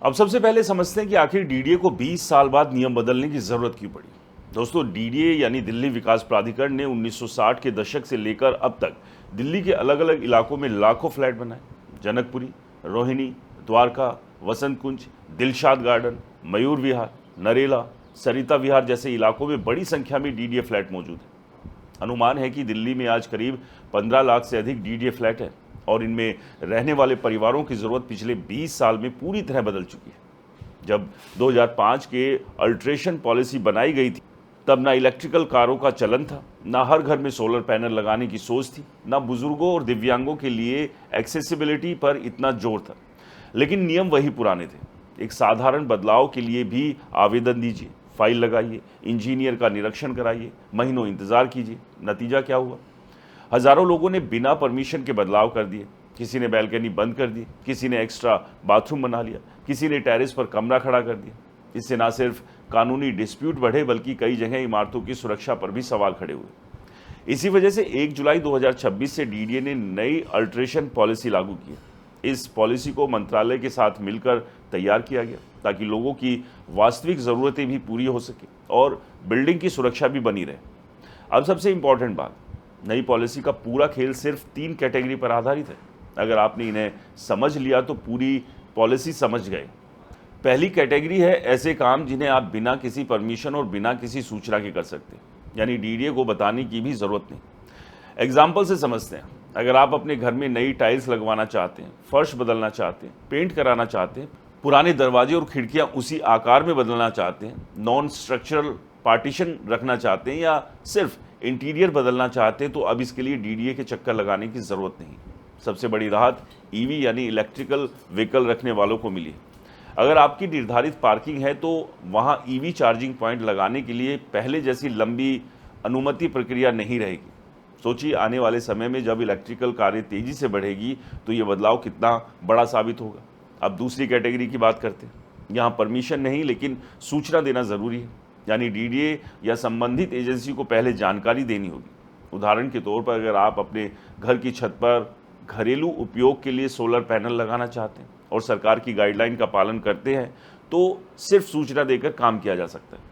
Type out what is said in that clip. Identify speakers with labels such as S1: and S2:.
S1: अब सबसे पहले समझते हैं कि आखिर डीडीए को 20 साल बाद नियम बदलने की जरूरत क्यों पड़ी। दोस्तों, डीडीए यानी दिल्ली विकास प्राधिकरण ने 1960 के दशक से लेकर अब तक दिल्ली के अलग अलग इलाकों में लाखों फ्लैट बनाए। जनकपुरी, रोहिणी, द्वारका, वसंत कुंज, दिलशाद गार्डन, मयूर विहार, नरेला, सरिता विहार जैसे इलाकों में बड़ी संख्या में डीडीए फ्लैट मौजूद हैं। अनुमान है कि दिल्ली में आज करीब 15 लाख से अधिक डीडीए फ्लैट हैं और इनमें रहने वाले परिवारों की ज़रूरत पिछले 20 साल में पूरी तरह बदल चुकी है। जब 2005 के अल्ट्रेशन पॉलिसी बनाई गई थी, तब ना इलेक्ट्रिकल कारों का चलन था, ना हर घर में सोलर पैनल लगाने की सोच थी, ना बुजुर्गों और दिव्यांगों के लिए एक्सेसिबिलिटी पर इतना जोर था। लेकिन नियम वही पुराने थे। एक साधारण बदलाव के लिए भी आवेदन दीजिए, फाइल लगाइए, इंजीनियर का निरीक्षण कराइए, महीनों इंतजार कीजिए। नतीजा क्या हुआ? हजारों लोगों ने बिना परमिशन के बदलाव कर दिए। किसी ने बैल्कनी बंद कर दी, किसी ने एक्स्ट्रा बाथरूम बना लिया, किसी ने टेरेस पर कमरा खड़ा कर दिया। इससे ना सिर्फ कानूनी डिस्प्यूट बढ़े, बल्कि कई जगह इमारतों की सुरक्षा पर भी सवाल खड़े हुए। इसी वजह से 1 जुलाई 2026 से डीडीए ने नई अल्ट्रेशन पॉलिसी लागू की। इस पॉलिसी को मंत्रालय के साथ मिलकर तैयार किया गया ताकि लोगों की वास्तविक ज़रूरतें भी पूरी हो सके और बिल्डिंग की सुरक्षा भी बनी रहे। अब सबसे इम्पॉर्टेंट बात, नई पॉलिसी का पूरा खेल सिर्फ 3 कैटेगरी पर आधारित है। अगर आपने इन्हें समझ लिया तो पूरी पॉलिसी समझ गए। पहली कैटेगरी है ऐसे काम जिन्हें आप बिना किसी परमिशन और बिना किसी सूचना के कर सकते हैं, यानी डीडीए को बताने की भी ज़रूरत नहीं। एग्जाम्पल से समझते हैं। अगर आप अपने घर में नई टाइल्स लगवाना चाहते हैं, फर्श बदलना चाहते हैं, पेंट कराना चाहते हैं, पुराने दरवाजे और खिड़कियां उसी आकार में बदलना चाहते हैं, नॉन स्ट्रक्चरल पार्टीशन रखना चाहते हैं या सिर्फ इंटीरियर बदलना चाहते हैं, तो अब इसके लिए डीडीए के चक्कर लगाने की ज़रूरत नहीं। सबसे बड़ी राहत ईवी यानी इलेक्ट्रिकल व्हीकल रखने वालों को मिली है। अगर आपकी निर्धारित पार्किंग है तो वहाँ ईवी चार्जिंग पॉइंट लगाने के लिए पहले जैसी लंबी अनुमति प्रक्रिया नहीं रहेगी। सोचिए, आने वाले समय में जब इलेक्ट्रिकल कारें तेज़ी से बढ़ेगी तो ये बदलाव कितना बड़ा साबित होगा। अब दूसरी कैटेगरी की बात करते हैं। यहाँ परमिशन नहीं, लेकिन सूचना देना ज़रूरी है, यानी डीडीए या संबंधित एजेंसी को पहले जानकारी देनी होगी। उदाहरण के तौर पर अगर आप अपने घर की छत पर घरेलू उपयोग के लिए सोलर पैनल लगाना चाहते हैं और सरकार की गाइडलाइन का पालन करते हैं, तो सिर्फ सूचना देकर काम किया जा सकता है।